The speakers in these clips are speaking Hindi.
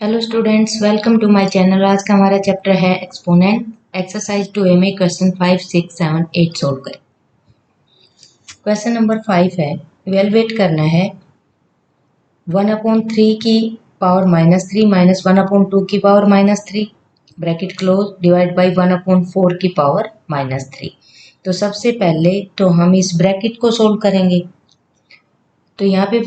Hello students, welcome to my channel. आज का हमारा चैप्टर है एक्सपोनेंट। एक्सरसाइज 2 में क्वेश्चन 5, 6, 7, 8 सोल्व करें। क्वेश्चन नंबर 5 है, इवेलुएट करना है 1/3 की पावर -3 माइनस 1/2 की power -3 bracket close divide by 1/4 की पावर -3। तो सबसे पहले तो हम इस ब्रैकेट को सोल्व करेंगे। तो यहाँ पे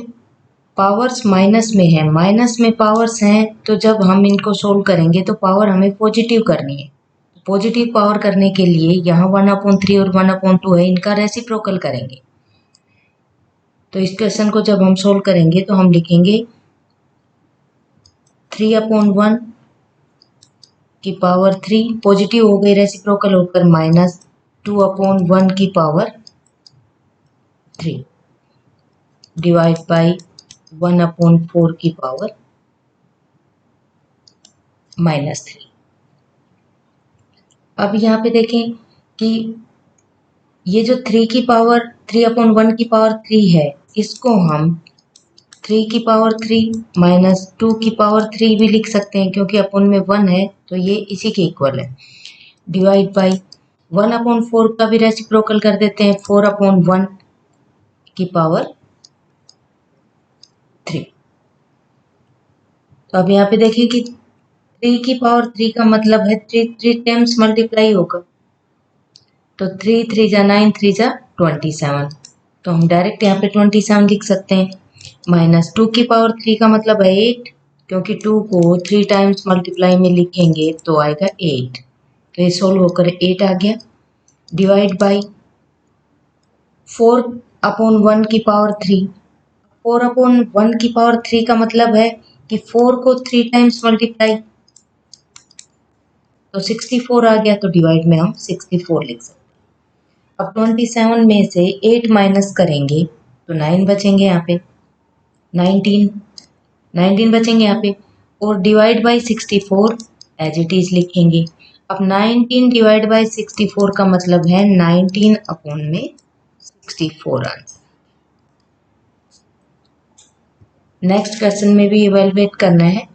पावर्स माइनस में है, माइनस में पावर्स हैं, तो जब हम इनको सोल्व करेंगे तो पावर हमें पॉजिटिव करनी है। पॉजिटिव पावर करने के लिए यहाँ 1/3 और 1/2 है, इनका रेसिप्रोकल करेंगे। तो इस क्वेश्चन को जब हम सोल्व करेंगे तो हम लिखेंगे 3/1 की पावर 3 पॉजिटिव हो गई, रेसिप्रोकल होकर -2/1 की पावर 3 डिवाइड बाई 1/4 की पावर -3। अब यहाँ पे देखें कि ये जो 3/1 की पावर 3 है, इसको हम 3 की पावर 3 माइनस 2 की पावर 3 भी लिख सकते हैं, क्योंकि अपन में 1 है तो ये इसी के इक्वल है। डिवाइड बाई 1/4 का भी रेसिप्रोकल कर देते हैं, 4/1 की पावर 3। तो अब यहाँ पे देखिए कि 3 की पावर 3 का मतलब है 3 टाइम्स मल्टीप्लाई होगा। तो 3 3 जा 9, 3 जा 27। तो हम डायरेक्ट यहाँ पे 27 लिख सकते हैं। -2 की पावर 3 का मतलब है 8, क्योंकि 2 को 3 टाइम्स मल्टीप्लाई में लिखेंगे तो आएगा 8। तो ये सोल्व होकर 8 आ गया। डिवाइड बाई 4/1 की पावर 3। 4/1 की पावर 3 का मतलब है कि 4 को 3 टाइम्स मल्टीप्लाई, तो 64 आ गया। तो डिवाइड में हम 64 लिख सकते हैं। अब 27 में से 8 माइनस करेंगे तो 9 बचेंगे, यहाँ पे 19 बचेंगे यहाँ पे। और divide by 64 as it is लिखेंगे। अब 19 डिवाइड बाई 64 का मतलब है 19/64 आंसर। नेक्स्ट क्वेश्चन में भी इवेलुएट करना है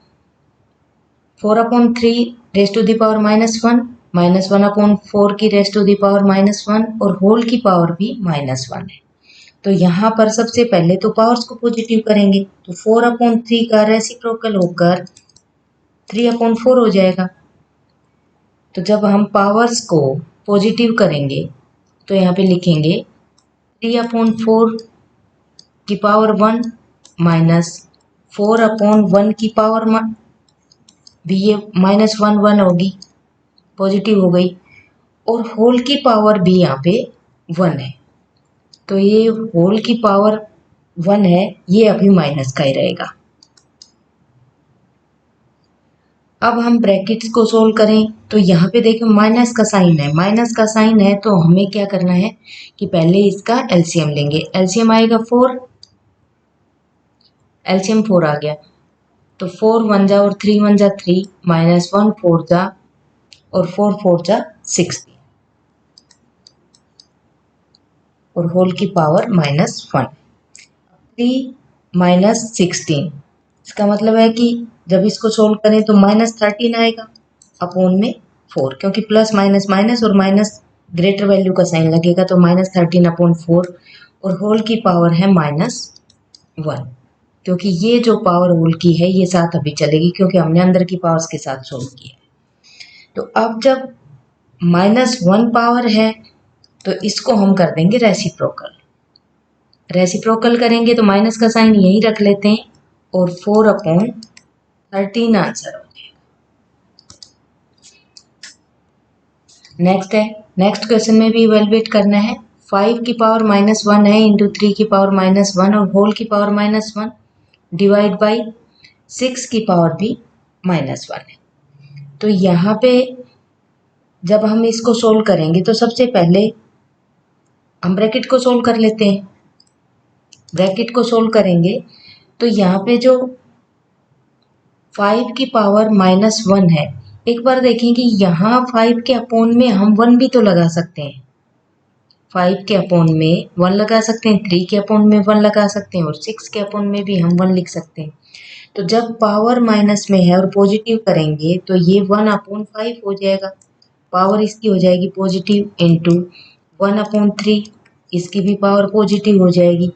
4/3 raise to the power -1 minus 1/4 की रेज टू द पावर -1 और होल की पावर भी -1 है। तो यहाँ पर सबसे पहले तो पावर्स को पॉजिटिव करेंगे, तो 4/3 का रेसिप्रोकल होकर 3/4 हो जाएगा। तो जब हम पावर्स को पॉजिटिव करेंगे तो यहाँ पे लिखेंगे 3/4 की पावर 1 माइनस 4/1 की पावर भी, ये -1 होगी, पॉजिटिव हो गई। और होल की पावर भी यहाँ पे 1 है, तो ये होल की पावर 1 है, ये अभी माइनस का ही रहेगा। अब हम ब्रैकेट्स को सोल्व करें तो यहाँ पे देखो माइनस का साइन है, माइनस का साइन है तो हमें क्या करना है कि पहले इसका एलसीएम लेंगे। एलसीएम आएगा 4, एलसीएम 4 आ गया। तो 4 1 जा और 3 1 जा 3, -1 4 जा और 4 4 जा 6 और होल की पावर -1। 3 -16, इसका मतलब है कि जब इसको सोल्व करें तो -13 आएगा अपॉन में 4, क्योंकि प्लस माइनस माइनस और माइनस ग्रेटर वैल्यू का साइन लगेगा, तो -13/4 और होल की पावर है -1, क्योंकि ये जो पावर होल की है ये साथ अभी चलेगी, क्योंकि हमने अंदर की पावर्स के साथ सोल्व किया। तो अब जब -1 पावर है तो इसको हम कर देंगे रेसिप्रोकल। रेसिप्रोकल करेंगे तो माइनस का साइन यही रख लेते हैं और 4/13 आंसर हो जाएगा। नेक्स्ट है, नेक्स्ट क्वेश्चन में भी इवेलुएट करना है 5 की पावर -1 है इंटू 3 की पावर -1 और होल की पावर -1 डिवाइड बाई 6 की पावर भी -1 है। तो यहाँ पे जब हम इसको सोल्व करेंगे तो सबसे पहले हम ब्रैकेट को सोल्व कर लेते हैं। ब्रैकेट को सोल्व करेंगे तो यहाँ पे जो 5 की पावर -1 है, एक बार देखें कि यहाँ 5 के अपोन में हम 1 भी तो लगा सकते हैं। 5 के अपोन में 1 लगा सकते हैं, 3 के अपोन में 1 लगा सकते हैं और 6 के अपोन में भी हम 1 लिख सकते हैं। तो जब पावर माइनस में है और पॉजिटिव करेंगे तो ये 1/5 हो जाएगा, पावर इसकी हो जाएगी पॉजिटिव, इंटू 1/3 इसकी भी पावर पॉजिटिव हो जाएगी,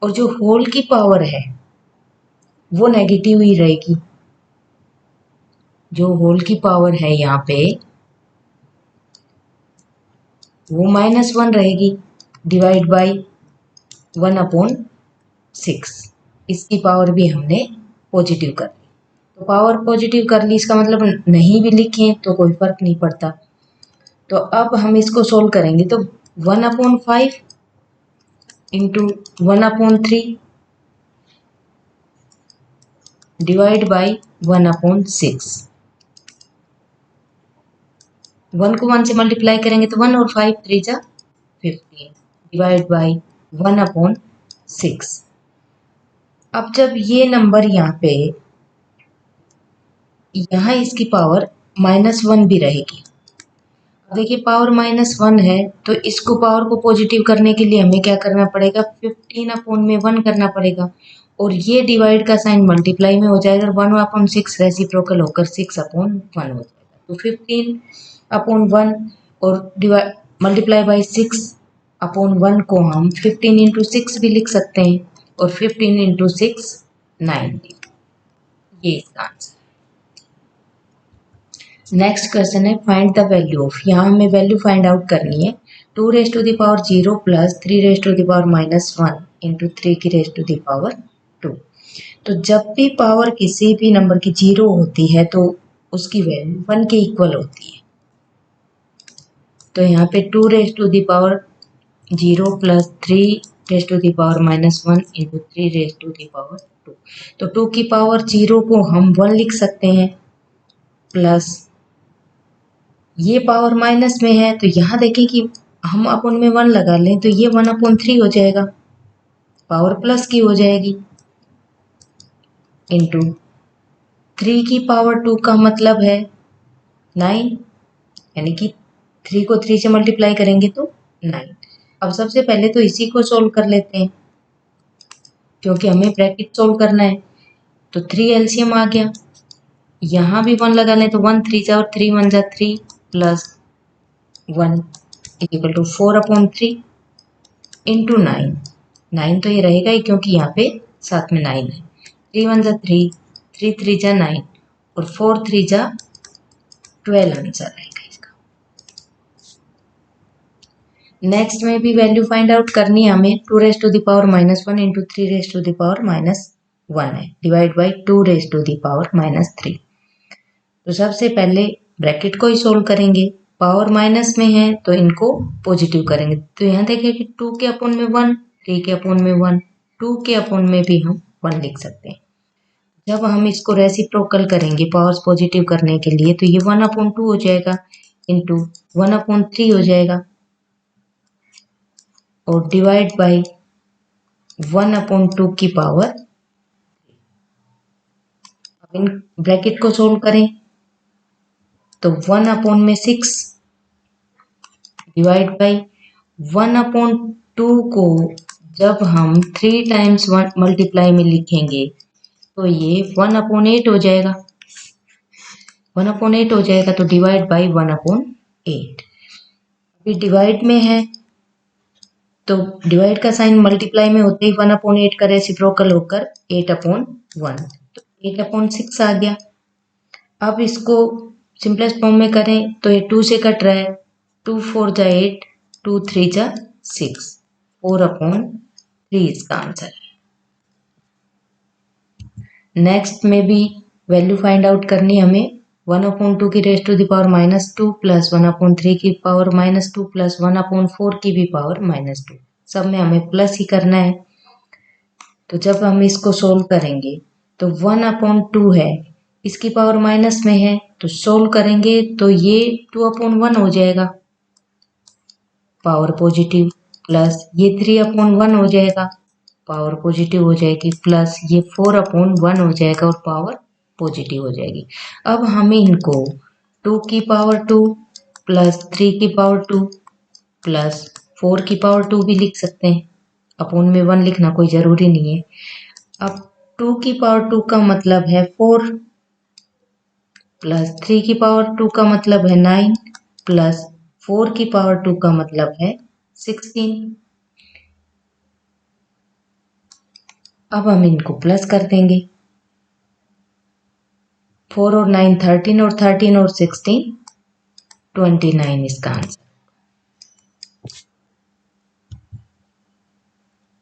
और जो होल की पावर है वो नेगेटिव ही रहेगी। जो होल की पावर है यहाँ पे वो -1 रहेगी, डिवाइड बाई 1/6। इसकी पावर भी हमने पॉजिटिव कर ली। तो पावर पॉजिटिव कर ली, इसका मतलब नहीं भी लिखें तो कोई फर्क नहीं पड़ता। तो अब हम इसको सोल्व करेंगे, तो 1/5 इंटू 1/3 डिवाइड बाई 1/6। 1 को 1 से मल्टीप्लाई करेंगे तो 1 और 5 3 जा 15 डिवाइड बाई 1/6। अब जब ये नंबर यहाँ इसकी पावर -1 भी रहेगी। अब देखिए पावर -1 है तो इसको पावर को पॉजिटिव करने के लिए हमें क्या करना पड़ेगा, 15/1 करना पड़ेगा, और ये डिवाइड का साइन मल्टीप्लाई में हो जाएगा, 1/6 रेसिप्रोकल होकर 6/1 हो जाएगा। तो 15/1 और डिवाइड मल्टीप्लाई बाई 6/1 को हम 15 इंटू 6 भी लिख सकते हैं, और 15 इंटू 6 90। ये इसका आंसर। नेक्स्ट क्वेश्चन है फाइंड द वैल्यू ऑफ। यहाँ हमें वैल्यू फाइंड आउट करनी है 2⁻0 प्लस 3⁻1 इंटू 3⁻2। तो जब भी पावर किसी भी नंबर की 0 होती है तो उसकी वैल्यू 1 के इक्वल होती है। तो यहाँ पे 2⁻0 प्लस 3⁻1 इंटू 3⁻2। तो 2 की पावर 0 को हम 1 लिख सकते हैं, प्लस ये पावर माइनस में है तो यहाँ देखें कि हम अपन में 1 लगा लें तो ये 1/3 हो जाएगा, पावर प्लस की हो जाएगी, इंटू 3 की पावर 2 का मतलब है 9, यानी कि 3 को 3 से मल्टीप्लाई करेंगे तो 9। अब सबसे पहले तो इसी को सोल्व कर लेते हैं क्योंकि हमें ब्रैकेट सोल्व करना है। तो 3 एलसीएम आ गया, यहाँ भी 1 लगा लें तो 1 3 जा और 3 1 जा 3 प्लस 1 इक्वल टू 4/3 इंटू 9। 9 तो ये रहेगा ही क्योंकि यहाँ पे साथ में 9 है। 3 1 जा 3, 3 3 जा 9 और 4 3 जा 12 आंसर रहेगा इसका। नेक्स्ट में भी वैल्यू फाइंड आउट करनी है हमें। 2⁻1 इंटू 3⁻1 है, डिवाइड बाई 2⁻3। तो सबसे पहले ब्रैकेट को ही सोल्व करेंगे, पावर माइनस में है तो इनको पॉजिटिव करेंगे। तो यहाँ देखिए कि 2 के अपॉन में 1, 3 के अपॉन में 1, 2 के अपॉन में भी हम 1 लिख सकते हैं। जब हम इसको रेसिप्रोकल करेंगे पावर्स पॉजिटिव करने के लिए तो ये 1/2 हो जाएगा, इंटू 1/3 हो जाएगा, और डिवाइड बाई 1/2 की पावर। अब इन ब्रैकेट को सोल्व करें तो 1/6 डिवाइड बाई 1/2 को जब हम 3 टाइम्स मल्टीप्लाई में लिखेंगे तो ये 1/8 हो जाएगा, 1/8 हो जाएगा, तो डिवाइड बाई 1/8। अभी डिवाइड में है तो डिवाइड का साइन मल्टीप्लाई में होते ही 1/8 का रेसिप्रोकल होकर 8/1, तो 8/6 आ गया। अब इसको सिंपलेस्ट फॉर्म में करें तो ये 2 से कट रहा है, 2 4 जा 8, 2 3 जा 6, 4/3 इसका आंसर है। नेक्स्ट में भी वैल्यू फाइंड आउट करनी हमें 1/2 की raise to the power -2 plus 1/3 की पावर -2 प्लस 1/4 की भी पावर -2, सब में हमें प्लस ही करना है। तो जब हम इसको सोल्व करेंगे तो 1/2 है, इसकी पावर माइनस में है तो सोल्व करेंगे तो ये 2/1 हो जाएगा, पावर पॉजिटिव, प्लस ये 3/1 हो जाएगा, पावर पॉजिटिव हो जाएगी, प्लस ये 4/1 हो जाएगा और पावर पॉजिटिव हो जाएगी। अब हमें इनको 2 की पावर 2 प्लस 3 की पावर 2 प्लस 4 की पावर 2 भी लिख सकते हैं, अपोन में 1 लिखना कोई ज़रूरी नहीं है। अब 2 की पावर 2 का मतलब है 4 प्लस 3 की पावर 2 का मतलब है 9 प्लस 4 की पावर 2 का मतलब है 16। अब हम इनको प्लस कर देंगे। 4 और 9 13 और 13 और 16 29 इसका आंसर।